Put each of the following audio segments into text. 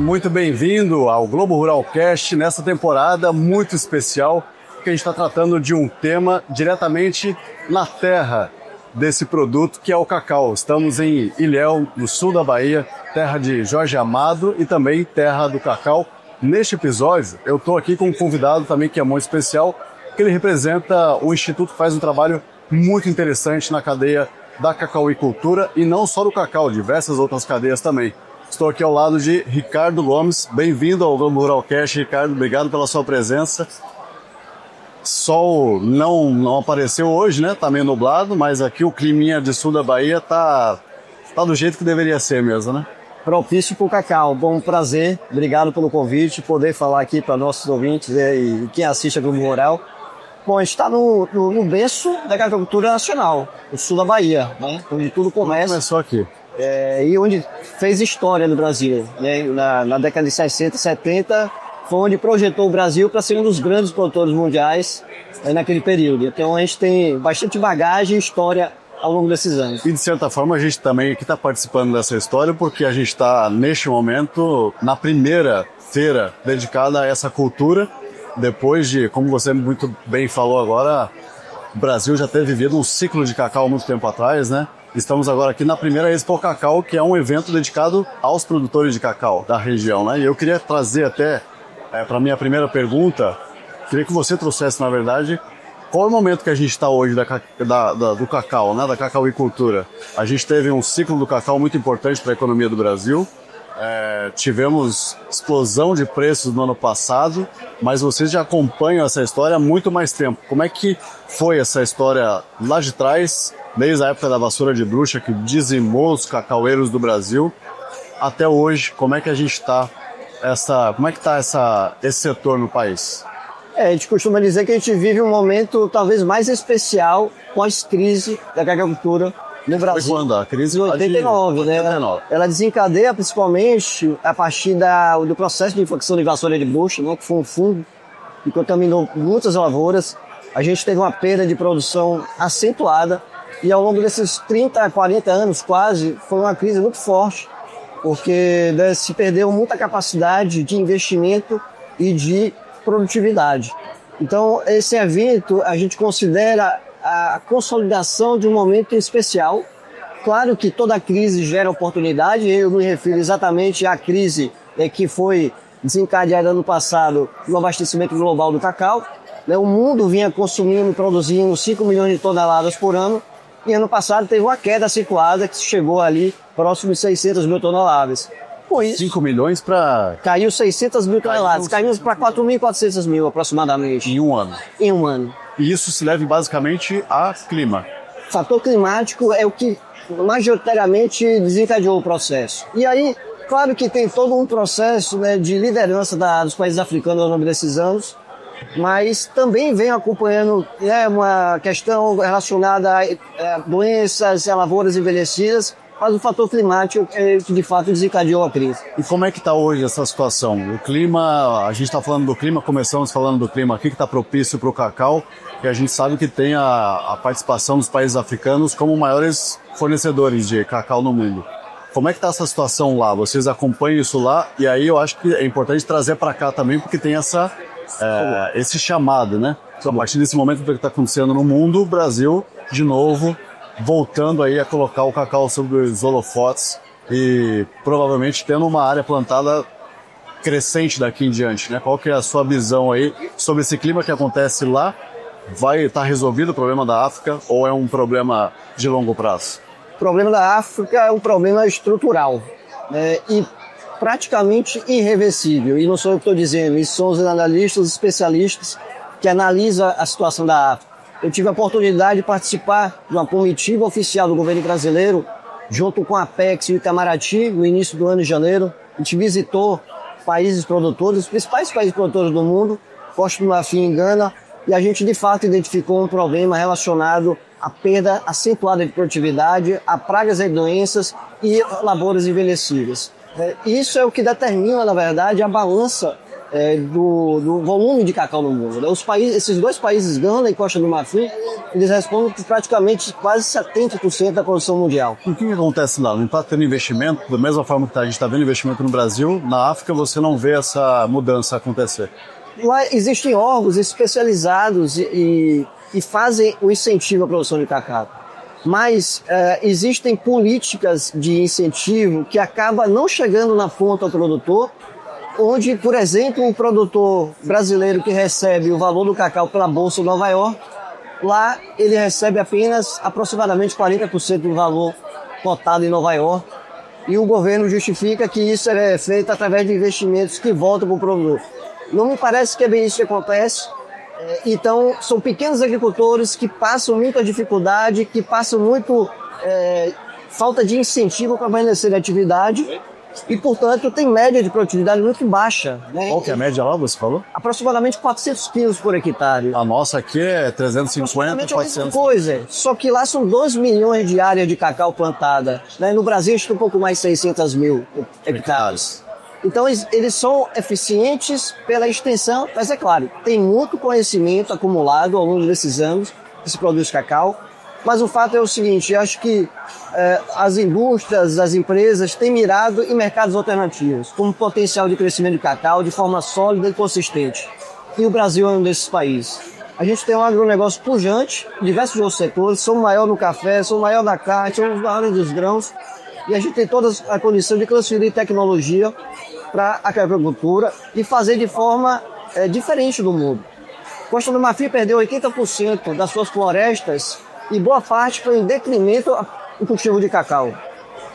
muito bem-vindo ao Globo Rural Cast nessa temporada muito especial, que a gente está tratando de um tema diretamente na terra desse produto, que é o cacau. Estamos em Ilhéu, no sul da Bahia, terra de Jorge Amado e também terra do cacau. Neste episódio, eu estou aqui com um convidado também que é muito especial, que ele representa o Instituto que faz um trabalho muito interessante na cadeia da cacauicultura e não só do cacau, diversas outras cadeias também. Estou aqui ao lado de Ricardo Gomes. Bem-vindo ao Globo Rural Cast, Ricardo. Obrigado pela sua presença. Sol não apareceu hoje, né? Tá meio nublado, mas aqui o climinha de sul da Bahia tá do jeito que deveria ser mesmo, né? Propício para o cacau. Bom, prazer. Obrigado pelo convite, poder falar aqui para nossos ouvintes e quem assiste a Globo Rural. Bom, a gente está no berço da agricultura nacional, no sul da Bahia, né? Onde tudo começa. Começou aqui. E onde fez história no Brasil, né? Na década de 60, 70, foi onde projetou o Brasil para ser um dos grandes produtores mundiais naquele período. Então a gente tem bastante bagagem e história ao longo desses anos. E de certa forma a gente também aqui está participando dessa história porque a gente está neste momento na primeira feira dedicada a essa cultura. Depois de, como você muito bem falou agora, o Brasil já teve vivido um ciclo de cacau muito tempo atrás, né? Estamos agora aqui na primeira Expo Cacau, que é um evento dedicado aos produtores de cacau da região, né? E eu queria trazer até, para a minha primeira pergunta, queria que você trouxesse, na verdade, qual é o momento que a gente está hoje do cacau, né? Da cacauicultura. A gente teve um ciclo do cacau muito importante para a economia do Brasil. Tivemos explosão de preços no ano passado, mas vocês já acompanham essa história há muito mais tempo. Como é que foi essa história lá de trás, desde a época da vassoura de bruxa, que dizimou os cacaueiros do Brasil, até hoje? Como é que a gente está, como é que está esse setor no país? A gente costuma dizer que a gente vive um momento talvez mais especial pós-crise da agricultura no Brasil. Foi quando? A crise de 89, né? 89. Ela desencadeia principalmente a partir do processo de infecção de vassoura de bruxa, né? Que foi um fungo que contaminou muitas lavouras. A gente teve uma perda de produção acentuada e ao longo desses 30, 40 anos quase, foi uma crise muito forte, porque se perdeu muita capacidade de investimento e de produtividade. Então, esse evento a gente considera a consolidação de um momento especial. Claro que toda crise gera oportunidade, eu me refiro exatamente à crise que foi desencadeada ano passado no abastecimento global do cacau. O mundo vinha consumindo e produzindo 5 milhões de toneladas por ano, e ano passado teve uma queda acentuada que chegou ali próximo de 600 mil toneladas. Com isso, 5 milhões para... Caiu 600 mil toneladas, caiu para 4.400 mil aproximadamente. Em um ano. Em um ano. E isso se deve basicamente a clima. O fator climático é o que majoritariamente desencadeou o processo. E aí, claro que tem todo um processo, né, de liderança dos países africanos ao longo desses anos, mas também vem acompanhando, né, uma questão relacionada a doenças, a lavouras envelhecidas, mas o fator climático é que de fato desencadeou a crise. E como é que está hoje essa situação? O clima, a gente está falando do clima, começamos falando do clima aqui que está propício para o cacau, e a gente sabe que tem a participação dos países africanos como maiores fornecedores de cacau no mundo. Como é que está essa situação lá? Vocês acompanham isso lá? E aí eu acho que é importante trazer para cá também, porque tem esse chamado, né? A partir desse momento que está acontecendo no mundo, o Brasil, de novo, voltando aí a colocar o cacau sobre os holofotes e provavelmente tendo uma área plantada crescente daqui em diante, né? Qual que é a sua visão aí sobre esse clima que acontece lá? Vai estar resolvido o problema da África ou é um problema de longo prazo? O problema da África é um problema estrutural, né? E praticamente irreversível. E não sou eu que estou dizendo, isso são os analistas, especialistas que analisam a situação da África. Eu tive a oportunidade de participar de uma comitiva oficial do governo brasileiro, junto com a Apex e o Itamaraty, no início do ano de janeiro. A gente visitou países produtores, os principais países produtores do mundo, Costa do Marfim e Gana, e a gente de fato identificou um problema relacionado à perda acentuada de produtividade, a pragas e doenças e lavouras envelhecidas. Isso é o que determina, na verdade, a balança do volume de cacau no mundo. Esses dois países, Gana e Costa do Marfim, eles respondem por praticamente quase 70% da produção mundial. O que acontece lá? Não está tendo investimento? Da mesma forma que a gente está vendo investimento no Brasil, na África você não vê essa mudança acontecer. Lá existem órgãos especializados e fazem o incentivo à produção de cacau. Mas existem políticas de incentivo que acabam não chegando na ponta ao produtor, onde, por exemplo, o produtor brasileiro que recebe o valor do cacau pela Bolsa de Nova York, lá ele recebe apenas aproximadamente 40% do valor cotado em Nova York, e o governo justifica que isso é feito através de investimentos que voltam para o produtor. Não me parece que é bem isso que acontece. Então, são pequenos agricultores que passam muita dificuldade, que passam muito falta de incentivo para permanecer na atividade e, portanto, tem média de produtividade muito baixa. Né? Qual que é a média lá, você falou? Aproximadamente 400 quilos por hectare. A nossa aqui é 350, 400. Coisa. Só que lá são 2 milhões de áreas de cacau plantada. Né? No Brasil, acho que um pouco mais de 600 mil hectares. Então, eles são eficientes pela extensão, mas é claro, tem muito conhecimento acumulado ao longo desses anos que se produz cacau. Mas o fato é o seguinte, eu acho que as indústrias, as empresas têm mirado em mercados alternativos, como potencial de crescimento de cacau de forma sólida e consistente. E o Brasil é um desses países. A gente tem um agronegócio pujante, diversos outros setores, somos maior no café, somos maior na carne, somos maiores dos grãos, e a gente tem toda a condição de transferir tecnologia para a agricultura e fazer de forma diferente do mundo. Costa do Marfim perdeu 80% das suas florestas e boa parte foi em detrimento do cultivo de cacau.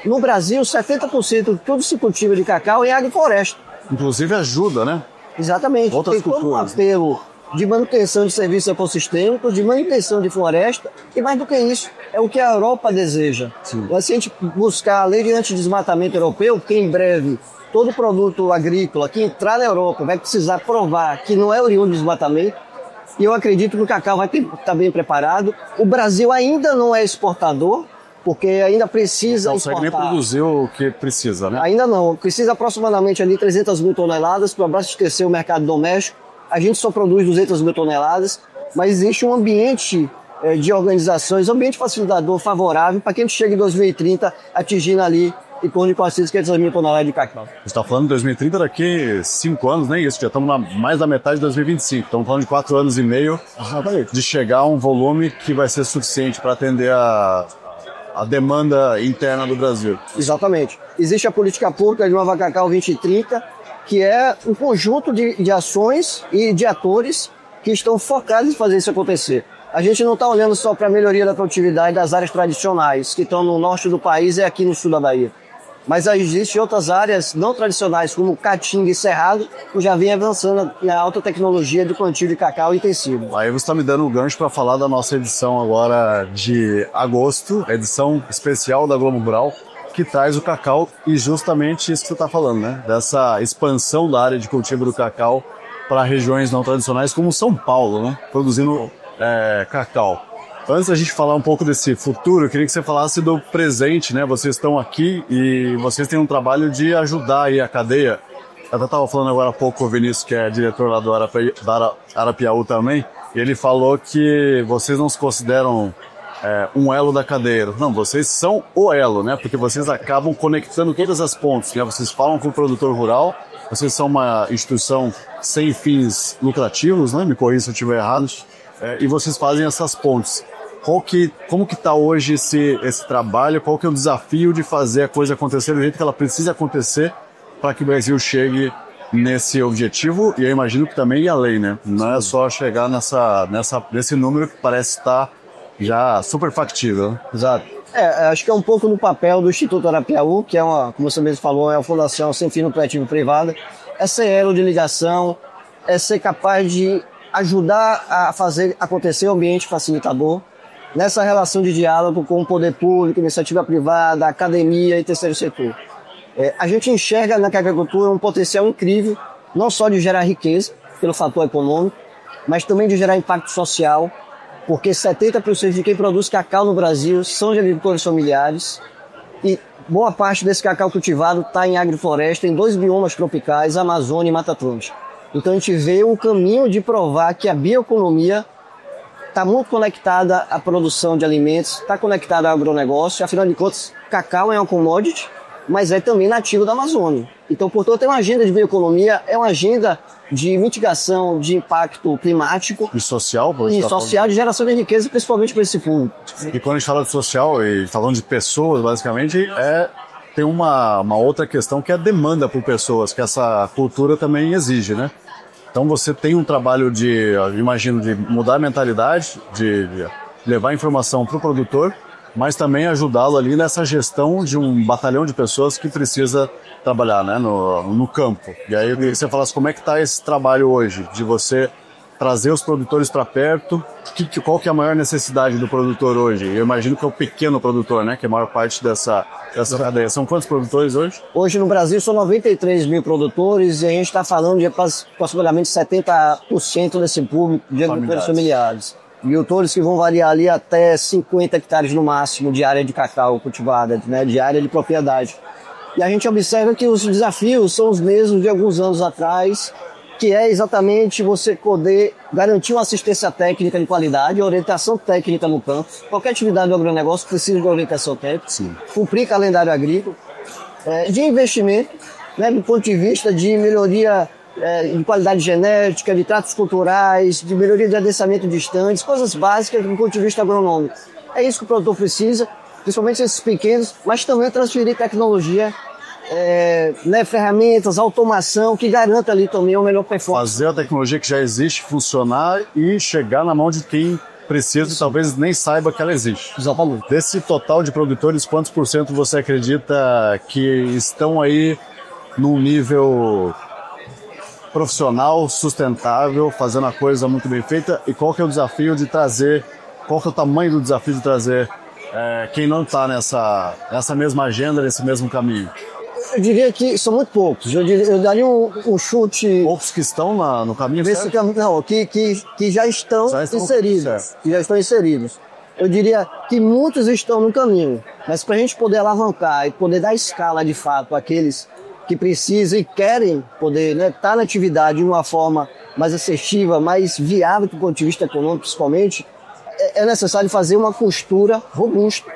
No Brasil, 70% de tudo se cultiva de cacau é agrofloresta. Inclusive ajuda, né? Exatamente. Outras tem todo um culturas. apelo de manutenção de serviços ecossistêmicos, de manutenção de floresta, e mais do que isso, é o que a Europa deseja. Sim. Se a gente buscar a lei de antidesmatamento europeu, que em breve todo produto agrícola que entrar na Europa vai precisar provar que não é oriundo de desmatamento, e eu acredito que o cacau vai estar bem preparado. O Brasil ainda não é exportador, porque ainda precisa exportar. Não consegue nem produzir o que precisa, né? Ainda não. Precisa aproximadamente ali 300 mil toneladas para abastecer o mercado doméstico. A gente só produz 200 mil toneladas, mas existe um ambiente de organizações, um ambiente facilitador favorável para que a gente chegue em 2030 atingindo ali em torno de 400, 500 mil toneladas de cacau. Você está falando de 2030 daqui 5 anos, nem isso, já estamos mais da metade de 2025. Estamos falando de 4 anos e meio de chegar a um volume que vai ser suficiente para atender a demanda interna do Brasil. Exatamente. Existe a política pública de Nova Cacau 2030, que é um conjunto de ações e de atores que estão focados em fazer isso acontecer. A gente não está olhando só para a melhoria da produtividade das áreas tradicionais, que estão no norte do país e aqui no sul da Bahia. Mas existem outras áreas não tradicionais, como Caatinga e Cerrado, que já vem avançando na alta tecnologia do plantio de cacau intensivo. Aí você está me dando o gancho para falar da nossa edição agora de agosto, a edição especial da Globo Rural, que traz o cacau e justamente isso que você está falando, né? Dessa expansão da área de cultivo do cacau para regiões não tradicionais como São Paulo, né? Produzindo cacau. Antes da gente falar um pouco desse futuro, eu queria que você falasse do presente, né? Vocês estão aqui e vocês têm um trabalho de ajudar aí a cadeia. Eu até estava falando agora há pouco com o Vinícius, que é diretor lá do Arapiaú também, e ele falou que vocês não se consideram um elo da cadeia. Não, vocês são o elo, né? Porque vocês acabam conectando todas as pontes, né? Vocês falam com o produtor rural, vocês são uma instituição sem fins lucrativos, né? Me corrija se eu estiver errado. E vocês fazem essas pontes. Como que está hoje esse trabalho? Qual que é o desafio de fazer a coisa acontecer do jeito que ela precisa acontecer para que o Brasil chegue nesse objetivo? E eu imagino que também ir além, né? Não é só chegar nesse número que parece estar já super factível. Exato. Acho que é um pouco no papel do Instituto Arapiaú, que é como você mesmo falou, é uma fundação sem fim lucrativo privada. É ser elo de ligação, é ser capaz de ajudar a fazer acontecer o ambiente facilitador nessa relação de diálogo com o poder público, iniciativa privada, academia e terceiro setor. A gente enxerga na agricultura um potencial incrível, não só de gerar riqueza, pelo fator econômico, mas também de gerar impacto social, porque 70% de quem produz cacau no Brasil são de agricultores familiares e boa parte desse cacau cultivado está em agrofloresta, em 2 biomas tropicais, Amazônia e Mata Atlântica. Então a gente vê um caminho de provar que a bioeconomia está muito conectada à produção de alimentos, está conectada ao agronegócio. Afinal de contas, cacau é um commodity, mas é também nativo da Amazônia. Então, portanto, é uma agenda de bioeconomia, é uma agenda de mitigação de impacto climático E social, e social, de geração de riqueza, principalmente para esse público. E quando a gente fala de social e falando de pessoas, basicamente, tem uma outra questão que é a demanda por pessoas, que essa cultura também exige, né? Então você tem um trabalho imagino, de mudar a mentalidade, de levar informação para o produtor, mas também ajudá-lo ali nessa gestão de um batalhão de pessoas que precisa trabalhar, né, no campo. E aí eu queria que você falasse como é que está esse trabalho hoje, de você trazer os produtores para perto. Qual que é a maior necessidade do produtor hoje? Eu imagino que é o pequeno produtor, né, que é a maior parte dessa cadeia. São quantos produtores hoje? Hoje no Brasil são 93 mil produtores e a gente está falando de possivelmente 70% desse público de agricultores familiares. Agricultores que vão variar ali até 50 hectares no máximo de área de cacau cultivada, né, de área de propriedade. E a gente observa que os desafios são os mesmos de alguns anos atrás, que é exatamente você poder garantir uma assistência técnica de qualidade, orientação técnica no campo. Qualquer atividade do agronegócio precisa de orientação técnica, sim, cumprir calendário agrícola, de investimento, né, do ponto de vista de melhoria de qualidade genética, de tratos culturais, de melhoria de adensamento de estandes, coisas básicas do ponto de vista agronômico. É isso que o produtor precisa, principalmente esses pequenos, mas também transferir tecnologia, né, ferramentas, automação que garanta ali também uma melhor performance. Fazer a tecnologia que já existe funcionar e chegar na mão de quem precisa e talvez nem saiba que ela existe. Exatamente. Desse total de produtores, quantos por cento você acredita que estão aí num nível profissional, sustentável, fazendo a coisa muito bem feita? E qual que é o desafio de trazer, qual que é o tamanho do desafio de trazer quem não está nessa mesma agenda, nesse mesmo caminho? Eu diria que são muito poucos. Eu daria um chute. Poucos que estão no caminho certo? Não, que já estão inseridos. Certo. Que já estão inseridos. Eu diria que muitos estão no caminho. Mas para a gente poder alavancar e poder dar escala de fato àqueles que precisam e querem poder, né, estar na atividade de uma forma mais assertiva, mais viável do ponto de vista econômico, principalmente, é necessário fazer uma costura robusta,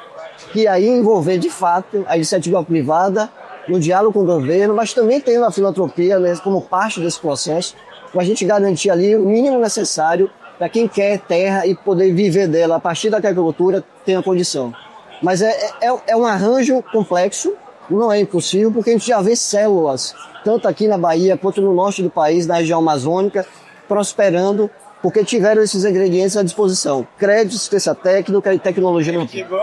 que aí envolver de fato a iniciativa privada, no diálogo com o governo, mas também tendo a filantropia, né, como parte desse processo, para a gente garantir ali o mínimo necessário para quem quer terra e poder viver dela a partir da agricultura tenha condição. Mas é um arranjo complexo, não é impossível, porque a gente já vê células, tanto aqui na Bahia quanto no norte do país, na região amazônica, prosperando, porque tiveram esses ingredientes à disposição. Crédito, assistência técnica e tecnologia nativa.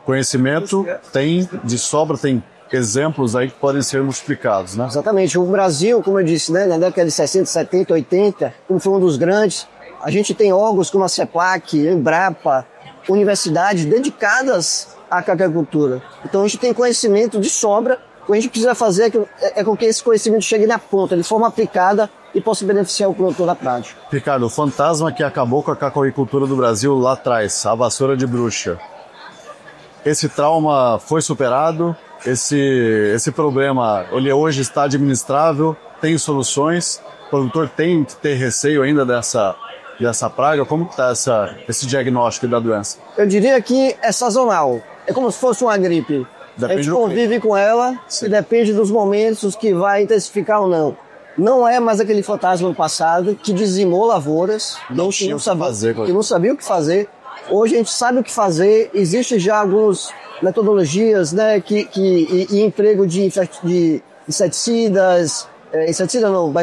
Conhecimento tem de sobra, tem exemplos aí que podem ser multiplicados, né? Exatamente. O Brasil, como eu disse, né, na década de 60, 70, 80, como foi um dos grandes, a gente tem órgãos como a CEPLAC, Embrapa, universidades dedicadas à agricultura. Então a gente tem conhecimento de sobra. O que a gente precisa fazer é com que esse conhecimento chegue na ponta, de forma aplicada e possa beneficiar o produtor na prática. Ricardo, o fantasma que acabou com a cacauicultura do Brasil lá atrás, a vassoura de bruxa. Esse trauma foi superado? Esse problema, ele hoje está administrável, tem soluções, o produtor tem que ter receio ainda dessa praga? Como está esse diagnóstico da doença? Eu diria que é sazonal, é como se fosse uma gripe. Depende, a gente convive com ela. Sim. E depende dos momentos que vai intensificar ou não. Não é mais aquele fantasma do passado que dizimou lavouras, que não sabia o que fazer. Hoje a gente sabe o que fazer, existem já algumas metodologias, né, e emprego de inseticidas,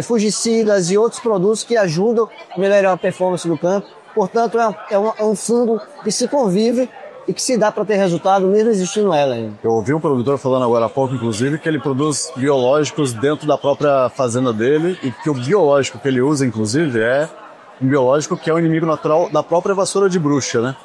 fungicidas e outros produtos que ajudam a melhorar a performance do campo. Portanto, é um fungo que se convive e que se dá para ter resultado mesmo existindo ela ainda. Eu ouvi um produtor falando agora há pouco, inclusive, que ele produz biológicos dentro da própria fazenda dele e que o biológico que ele usa, inclusive, é um biológico que é o inimigo natural da própria vassoura de bruxa, né?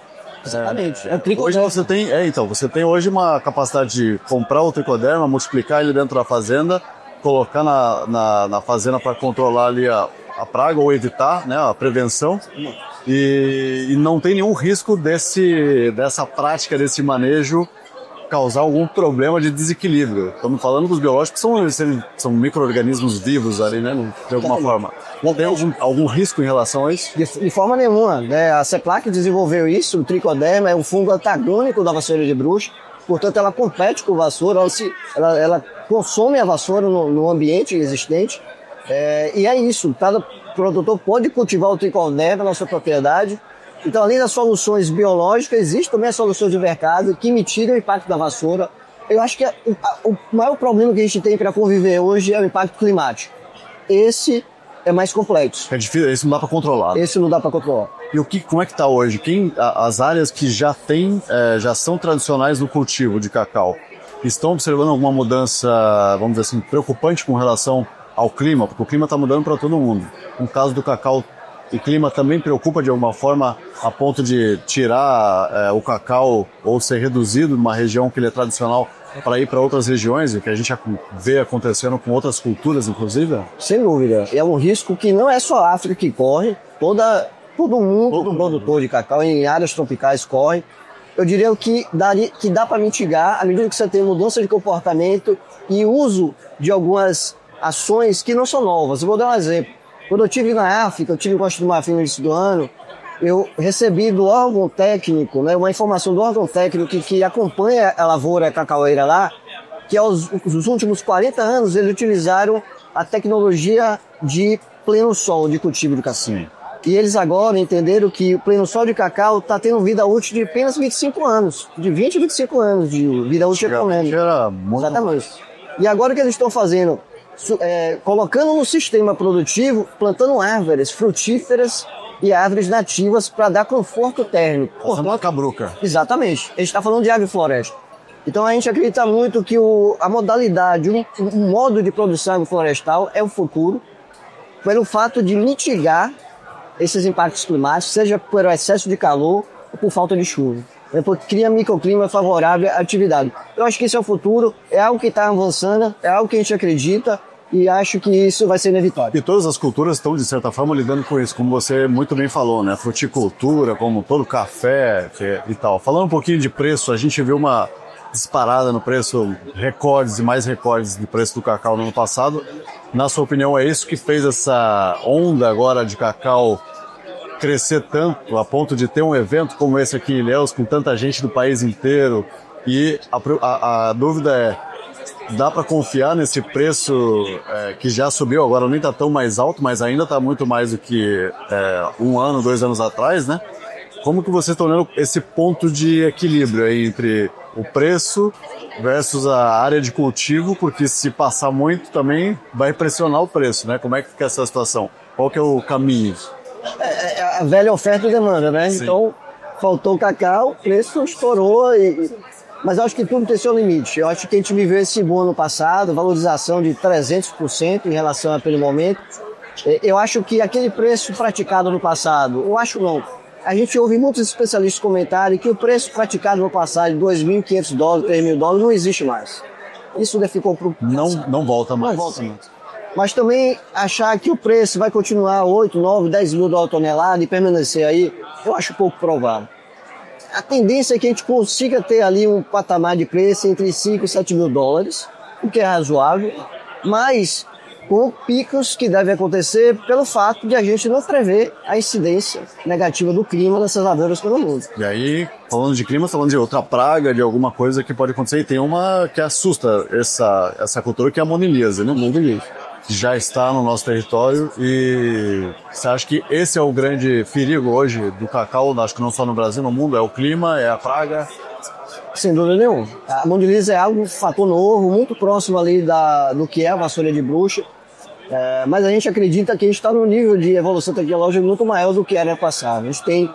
Exatamente. Hoje você tem hoje uma capacidade de comprar o tricoderma, multiplicar ele dentro da fazenda, colocar na fazenda para controlar ali a praga ou evitar, né, a prevenção. E não tem nenhum risco dessa prática, desse manejo causar algum problema de desequilíbrio. Estamos falando dos biológicos, são micro-organismos vivos ali, né, de alguma forma. Não tem algum risco em relação a isso? De forma nenhuma, né? A CEPLAC desenvolveu isso, o tricoderma é um fungo antagônico da vassoura de bruxa, portanto ela compete com a vassoura, ela consome a vassoura no ambiente existente, e é isso, cada produtor pode cultivar o tricoderma na sua propriedade. Então, além das soluções biológicas, existem também as soluções de mercado que mitigam o impacto da vassoura. Eu acho que o maior problema que a gente tem para conviver hoje é o impacto climático. Esse é mais complexo. É difícil, esse não dá para controlar. Esse não dá para controlar. E como é que está hoje? As áreas que já são tradicionais no cultivo de cacau, estão observando alguma mudança, vamos dizer assim, preocupante com relação ao clima? Porque o clima está mudando para todo mundo. No caso do cacau, o clima também preocupa de alguma forma a ponto de tirar o cacau ou ser reduzido numa região que ele é tradicional para ir para outras regiões, o que a gente vê acontecendo com outras culturas, inclusive? Sem dúvida. É um risco que não é só a África que corre, todo mundo produtor de cacau em áreas tropicais corre. Eu diria que dá para mitigar à medida que você tem mudança de comportamento e uso de algumas ações que não são novas. Eu vou dar um exemplo. Quando eu estive na África, eu tive em Costa do Marfim no início do ano, eu recebi do órgão técnico, né, uma informação do órgão técnico que acompanha a lavoura cacaueira lá, que aos últimos 40 anos eles utilizaram a tecnologia de pleno sol de cultivo de cacau. E eles agora entenderam que o pleno sol de cacau está tendo vida útil de apenas 25 anos, de 20 a 25 anos de vida útil econômica. Exatamente. E agora o que eles estão fazendo? Colocando no sistema produtivo, plantando árvores frutíferas e árvores nativas para dar conforto térmico. Portanto, uma cabruca. Exatamente. A gente está falando de agrofloresta. Então a gente acredita muito que a modalidade, o modo de produção agroflorestal é o futuro, pelo fato de mitigar esses impactos climáticos, seja por excesso de calor ou por falta de chuva. Porque cria microclima favorável à atividade. Eu acho que isso é o futuro, é algo que está avançando, é algo que a gente acredita e acho que isso vai ser inevitável. E todas as culturas estão, de certa forma, lidando com isso, como você muito bem falou, né? Fruticultura, como todo café e tal. Falando um pouquinho de preço, a gente viu uma disparada no preço, recordes e mais recordes de preço do cacau no ano passado. Na sua opinião, é isso que fez essa onda agora de cacau crescer tanto, a ponto de ter um evento como esse aqui em Ilhéus, com tanta gente do país inteiro? E a dúvida é, dá para confiar nesse preço que já subiu, agora nem está tão mais alto, mas ainda está muito mais do que 1 ano, 2 anos atrás, né? Como que vocês estão olhando esse ponto de equilíbrio aí entre o preço versus a área de cultivo, porque se passar muito também vai pressionar o preço, né? Como é que fica essa situação? Qual que é o caminho? A velha oferta e demanda, né? Sim. Então, faltou cacau, o preço estourou, mas eu acho que tudo tem seu limite. Eu acho que a gente viveu esse boom ano passado, valorização de 300% em relação àquele momento. Eu acho que aquele preço praticado no passado, eu acho não, a gente ouve muitos especialistas comentarem que o preço praticado no passado de $2.500, $3.000, não existe mais. Isso ficou pro... Não volta mais. Não volta mais. Mas também achar que o preço vai continuar 8, 9, 10 mil dólares tonelada e permanecer aí, eu acho pouco provável. A tendência é que a gente consiga ter ali um patamar de preço entre 5 e 7 mil dólares, o que é razoável, mas com picos que devem acontecer pelo fato de a gente não prever a incidência negativa do clima dessas lavouras pelo mundo. E aí, falando de clima, falando de outra praga, de alguma coisa que pode acontecer, e tem uma que assusta essa cultura, que é a monilíase, né? Monilíase. Que já está no nosso território, e você acha que esse é o grande perigo hoje do cacau, acho que não só no Brasil, no mundo, é o clima, é a praga? Sem dúvida nenhuma. A monilíase é um fator novo, muito próximo ali do que é a vassoura de bruxa, mas a gente acredita que a gente está num nível de evolução tecnológica muito maior do que era no passado. A gente tem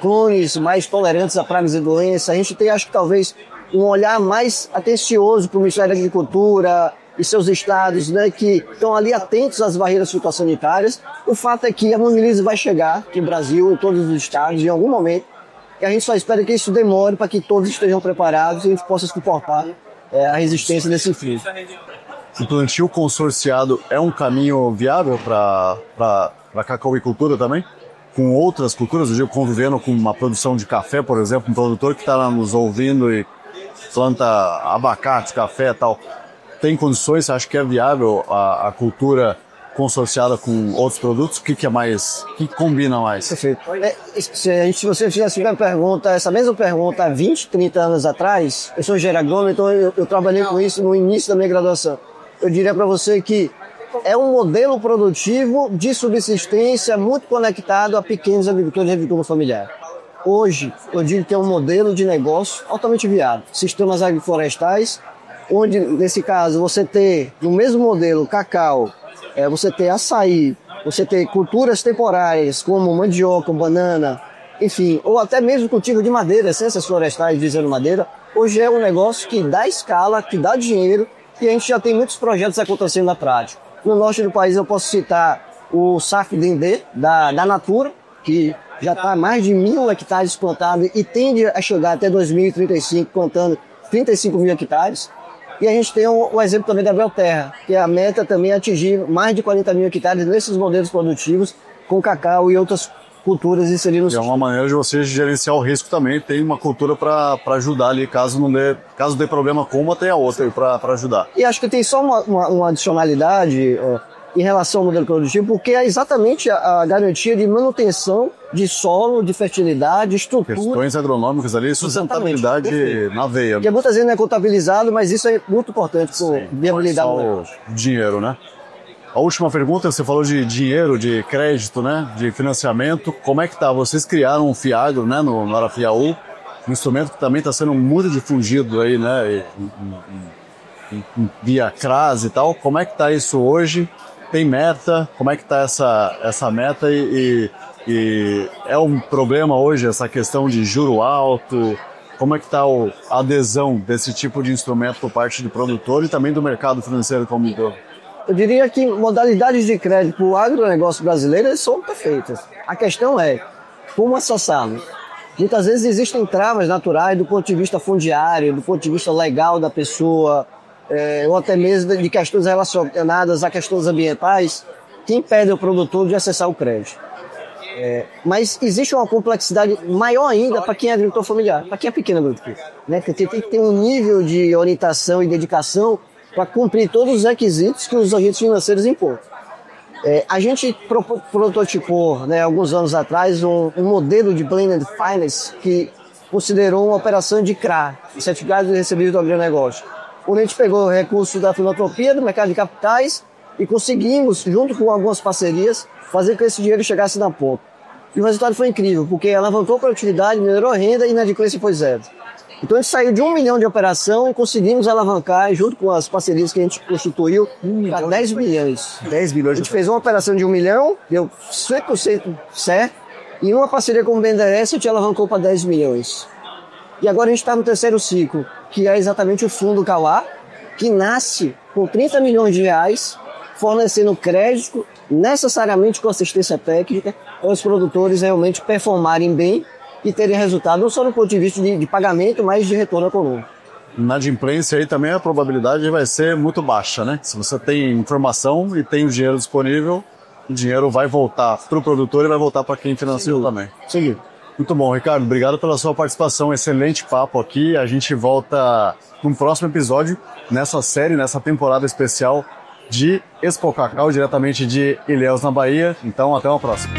clones mais tolerantes a pragas e doenças, a gente tem, acho que talvez, um olhar mais atencioso para o Ministério da Agricultura e seus estados, né, que estão ali atentos às barreiras fitossanitárias. O fato é que a monilíase vai chegar aqui no Brasil, em todos os estados, em algum momento, e a gente só espera que isso demore para que todos estejam preparados e a gente possa suportar a resistência desse frio. O plantio consorciado é um caminho viável para a cacauicultura também? Com outras culturas, eu digo, convivendo com uma produção de café, por exemplo, um produtor que está nos ouvindo e planta abacate, café e tal, tem condições? Você acha que é viável a cultura consorciada com outros produtos? O que é mais, o que combina mais? Perfeito. Se você fizesse essa mesma pergunta há 20, 30 anos atrás, eu sou engenheiro agrônomo, então eu trabalhei com isso no início da minha graduação. Eu diria para você que é um modelo produtivo de subsistência muito conectado a pequenos agricultores de agricultura familiar. Hoje, eu digo que é um modelo de negócio altamente viável. Sistemas agroflorestais, onde, nesse caso, você tem, no mesmo modelo, cacau, você tem açaí, você tem culturas temporárias, como mandioca, banana, enfim, ou até mesmo cultivo de madeira, essências florestais dizendo madeira. Hoje é um negócio que dá escala, que dá dinheiro, e a gente já tem muitos projetos acontecendo na prática. No norte do país eu posso citar o SAF Dendê, da Natura, que já está mais de 1.000 hectares plantados e tende a chegar até 2035, contando 35 mil hectares. E a gente tem o exemplo também da Belterra, que a meta também é atingir mais de 40 mil hectares nesses modelos produtivos, com cacau e outras culturas inserindo no sistema. É uma maneira de você gerenciar o risco também, tem uma cultura para ajudar ali, caso dê problema com uma, tem a outra para ajudar. E acho que tem só uma adicionalidade em relação ao modelo produtivo, porque é exatamente a garantia de manutenção de solo, de fertilidade, de estrutura. Questões agronômicas ali, sustentabilidade na veia. Porque muitas vezes não é contabilizado, mas isso é muito importante para viabilidade. Só o dinheiro, né? A última pergunta, você falou de dinheiro, de crédito, né? De financiamento. Como é que tá? Vocês criaram um FIAGRO, né? No Arapiaú, um instrumento que também está sendo muito difundido aí, né? Via CRAS e tal. Como é que tá isso hoje? Tem meta? Como é que tá essa meta? E é um problema hoje essa questão de juro alto? Como é que está a adesão desse tipo de instrumento por parte do produtor e também do mercado financeiro como um todo? Eu diria que modalidades de crédito para o agronegócio brasileiro são perfeitas. A questão é como acessá-lo. Muitas vezes existem travas naturais do ponto de vista fundiário, do ponto de vista legal da pessoa, ou até mesmo de questões relacionadas a questões ambientais, que impedem o produtor de acessar o crédito. Mas existe uma complexidade maior ainda para quem é agricultor familiar, para quem é pequeno agricultor, né? Que tem que ter um nível de orientação e dedicação para cumprir todos os requisitos que os agentes financeiros impõem. A gente prototipou, né, alguns anos atrás, um modelo de Blended Finance que considerou uma operação de CRA, Certificado de Recebível do Agronegócio, onde a gente pegou recursos da filantropia, do mercado de capitais e conseguimos, junto com algumas parcerias, fazer com que esse dinheiro chegasse na ponta. E o resultado foi incrível, porque alavancou a produtividade, melhorou a renda e a inadimplência foi zero. Então a gente saiu de 1 milhão de operação e conseguimos alavancar, junto com as parcerias que a gente constituiu, para 10 bilhões. 10 bilhões. A gente fez uma operação de 1 milhão, deu 100% certo, e uma parceria com o BNDES a gente alavancou para 10 milhões. E agora a gente está no terceiro ciclo, que é exatamente o Fundo Kawá, que nasce com 30 milhões de reais, fornecendo crédito, necessariamente com assistência técnica, para os produtores realmente performarem bem e terem resultado, não só no ponto de vista de pagamento, mas de retorno econômico. Na adimplência aí também a probabilidade vai ser muito baixa, né? Se você tem informação e tem o dinheiro disponível, o dinheiro vai voltar para o produtor e vai voltar para quem financiou também. Sim. Muito bom, Ricardo. Obrigado pela sua participação. Excelente papo aqui. A gente volta num próximo episódio, nessa série, nessa temporada especial de Expo Cacau, diretamente de Ilhéus, na Bahia. Então, até uma próxima.